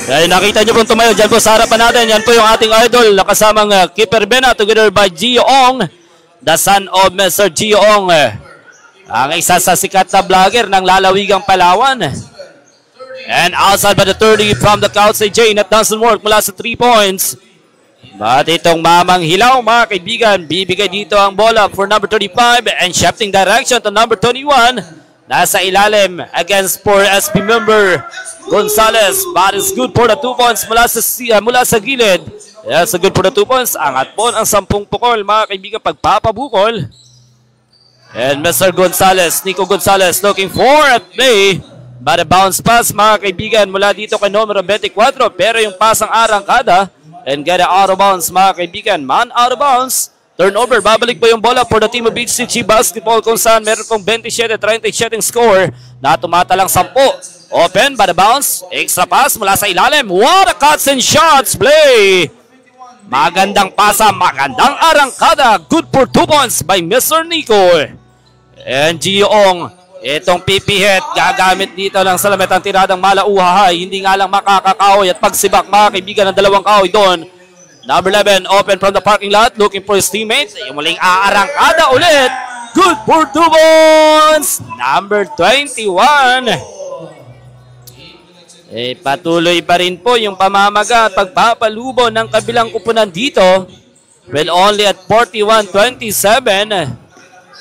Ay, nakita nyo pong tumayo dyan po sa harapan natin. Yan po yung ating idol nakasamang Keeper Bena together by Gio Ong, the son of Mr. Gio Ong. Ang isa sa sikat na vlogger ng lalawigang Palawan. And outside by the 30 from the outside Jane that doesn't work mula sa 3 points. But itong Mamang Hilaw mga kaibigan, bibigay dito ang bola for number 35 and shifting direction to number 21. Nasa ilalim against for SP member Gonzalez. But it's good for the 2 points mula sa gilid. Yes, good for the 2 points. Angat po ang 10 pukol mga kaibigan pagpapabukol. And Mr. Gonzalez, Nico Gonzalez looking for a play. But a bounce pass mga kaibigan mula dito kay numero 24. Pero yung pasang arangkada and get it out of bounds mga kaibigan. Man out of bounds. Turnover, babalik po yung bola for the team of Beach City Basketball kung saan meron pong 27-37 score na tumatalang 10. Open, by the bounce, extra pass mula sa ilalim. What a cuts and shots play! Magandang pasa, magandang arangkada. Good for 2 points by Mr. Nico. And Gio Ong, itong PP hit, gagamit dito ng salamet ang tiradang malauhahay. Hindi nga lang makakakahoy at pagsibak mga kaibigan ng dalawang kahoy doon. Number 11, open from the parking lot, looking for his teammate. Yung muling aarangkada ulit. Good for 2 points. Number 21. Patuloy pa rin po yung pamamaga at pagpapalubo ng kabilang kupunan dito. Well, only at 41-27.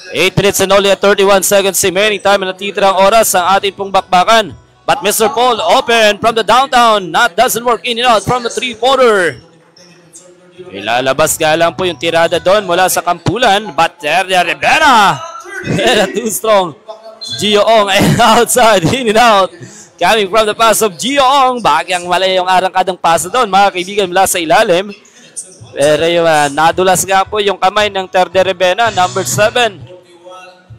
8 minutes and only at 31 seconds remaining time na natitirang oras ang ating pong bakbakan. But Mr. Paul open from the downtown. That doesn't work in and out from the 3-quarter. Ilalabas nga lang po yung tirada doon mula sa kampulan. But Rivera. Too strong. Gio Ong outside, in and out. Coming from the pass of Gio Ong. Bagyang mali yung arangkadang pass doon mga kaibigan mula sa ilalim. Pero yung nadulas nga po yung kamay ng Terde Rivera, number 7.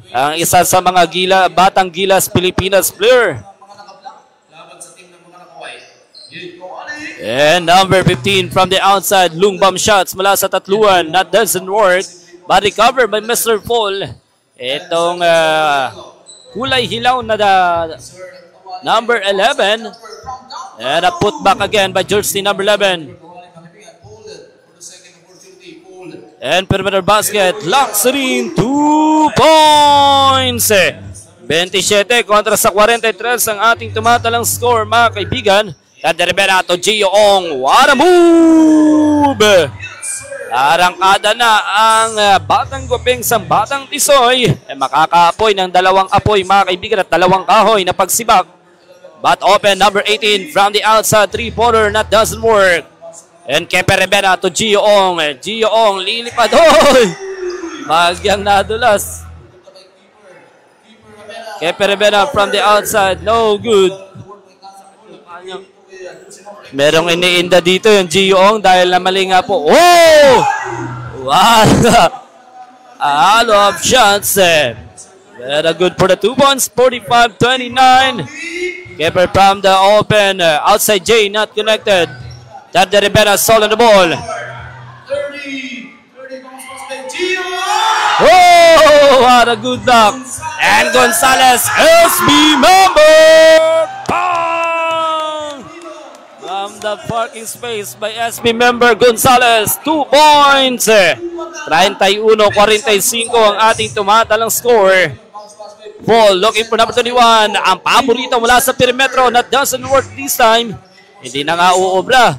Ang isa sa mga batang Gilas Pilipinas player. And number 15 from the outside, Lungbam shots mula sa tatluan. That doesn't work. But recovered by Mr. Paul. Itong kulay hilaw na number 11. And a putback again by jersey number 11. And perimeter basket. Luxury 2 points. 27 kontra sa 43 ang ating tumatalang score mga kaibigan. Terde Rivera to Gio Ong. What a move! Arangkada na ang batang guping sa batang tisoy. Makakaapoy ng dalawang apoy mga kaibigan at dalawang kahoy na pagsibak. But open number 18 from the outside 3-pointer. That doesn't work. And Kepe Rivera to Gio Ong. Gio Ong lilipad. Hoy! Magyang nadulas. Kepe Rivera from the outside. No good. Merong iniinda dito yung Gio Ong dahil na mali nga po. Oh! Wow! A lot of shots. Very good for the 2 points. 45-29. Keeper from the open. Outside J, not connected. Terde Rivera sold on the ball. 30 Oh! What a good block. And Gonzalez, SB member! From the parking space by SB member Gonzalez, 2 points. 31-45 ang ating tumatalang score. Paul looking for number 21. Ang paborito mula sa perimetro. That doesn't work this time. Hindi na nga uobra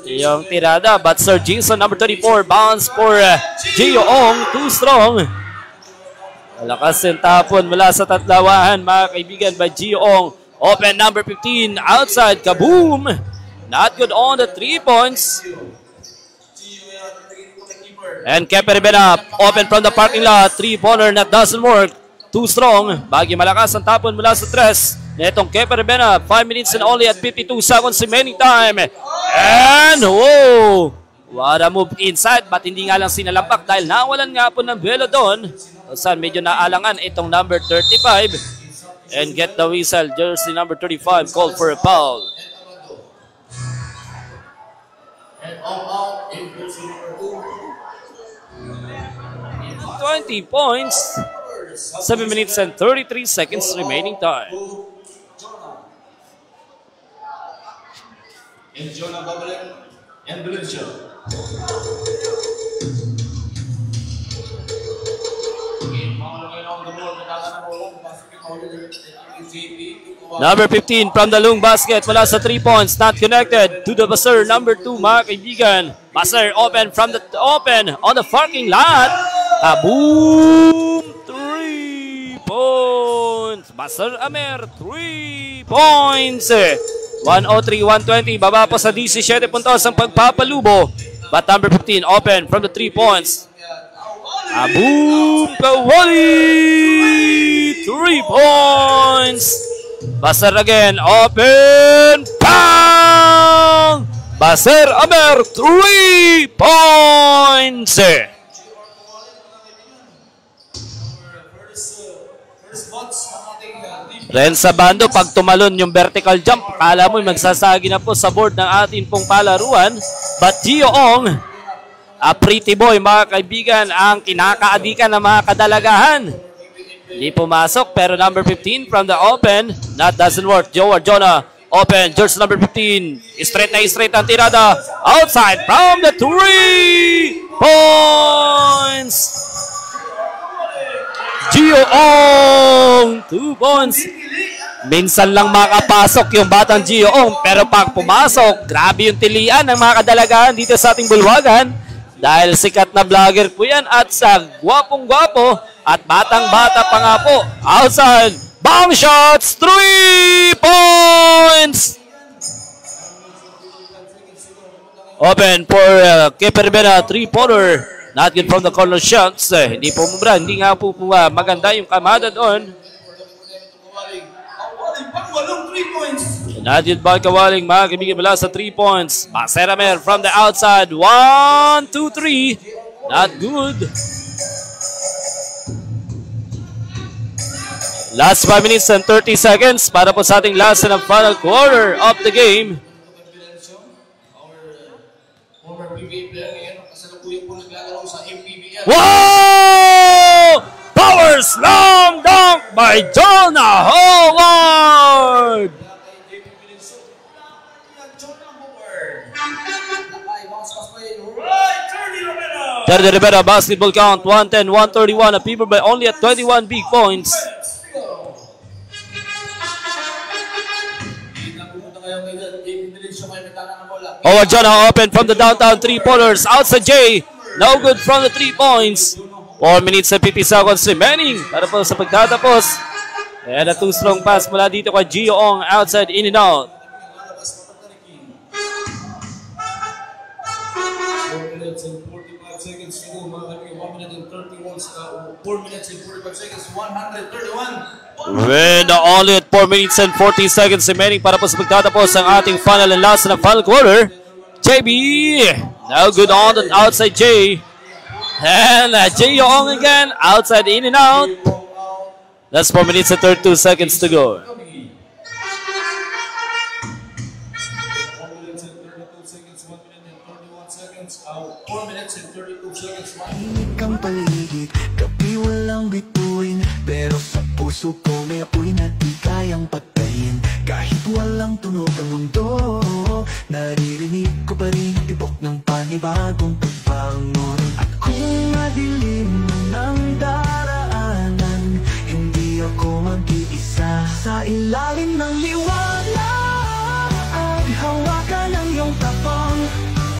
yung tirada. But Sir Jason, number 34, bounce for Gio Ong. Too strong. Malakas yung tapon mula sa tatlawahan, mga kaibigan, by Gio Ong. Open number 15, outside, kaboom! Not good on the 3 points. And Kepe Rivera, open from the parking lot. 3-pointer, that doesn't work. Too strong. Bagay malakas ang tapon mula sa tres. Netong Kepe Rivera, 5 minutes and only at 52 seconds remaining time. And, whoa! What a move inside, but hindi nga lang sinalampak dahil nawalan nga po ng belo doon. Saan medyo naalangan itong number 35. And get the whistle, jersey number 35 called for a foul. 20 points, 7 minutes and 33 seconds remaining time. and Jonah Babalen and Valencia. Number 15 from the long basket mula sa 3 points, not connected to the buzzer. Number 2, mga kaibigan. Buzzer open from the open on the parking lot. Boom! 3 points. Buzzer Amer, 3 points. 103-120. Baba pa sa 17 puntos ang pagpapalubo. But number 15 open from the 3 points. Boom! Kawali! 3 points. Buzzer again. Open. Bang! Buzzer Amer. 3 points. Ren sa bando, pag tumalon yung vertical jump, kala mo magsasagi na po sa board ng ating pong palaruan. But Gio Ong, a pretty boy, mga kaibigan, ang kinakaadikan ng mga kadalagahan. Hindi pumasok, pero number 15 from the open, that doesn't work. Jonah, open, George number 15. Straight na straight ang tirada. Outside from the 3 points. Gio Ong, 2 points. Minsan lang makapasok yung batang Gio Ong, pero pag pumasok, grabe yung tilian ng mga kadalagahan dito sa ating bulwagan. Dahil sikat na vlogger po yan at sa gwapong-gwapo at batang-bata pa nga po. Outside, bomb shots, 3 points! Open for Keper Bena, 3-pointer. Not good from the corner shots. Hindi po mubra, hindi nga po maganda yung kamada doon. Not good by Kawaling, mga kaibigan, mula sa 3 points. Maseramer from the outside. 1, 2, 3. Not good. Last 5 minutes and 30 seconds para po sa ating last and final quarter of the game. Wow! Power slam dunk by Jonah Howard! Terry Rivera, basketball count, 110-131, a people by only at 21 big points. Howard Jonah open from the downtown 3-pointers. Outside Jay. No good from the 3 points. 4 minutes and 50 seconds remaining para po sa pagtatapos. And a 2 strong pass mula dito kay Gio Ong. Outside, in and out. 4 minutes and 45 seconds to go. 1 minute and 31 4 minutes and 45 seconds. 131. With only at 4 minutes and 40 seconds remaining para po sa pagtatapos ang ating final and last na final quarter. JB, now good on the outside Jay. And Gio Ong again, outside, in and out. That's 4 minutes and 32 seconds to go. 4 minutes and 32 seconds, 1 minute and 31 seconds, 4 minutes and 32 seconds. Tahimik ang paligid, gabi walang bituin, pero sa puso ko may apoy na di kayang patayin. Kahit walang tunog ang mundo, naririnig ko pa rin tibok ng panibagong pagbangon. At kung madilim ng daraanan, hindi ako mag-iisa sa ilalim ng liwanag.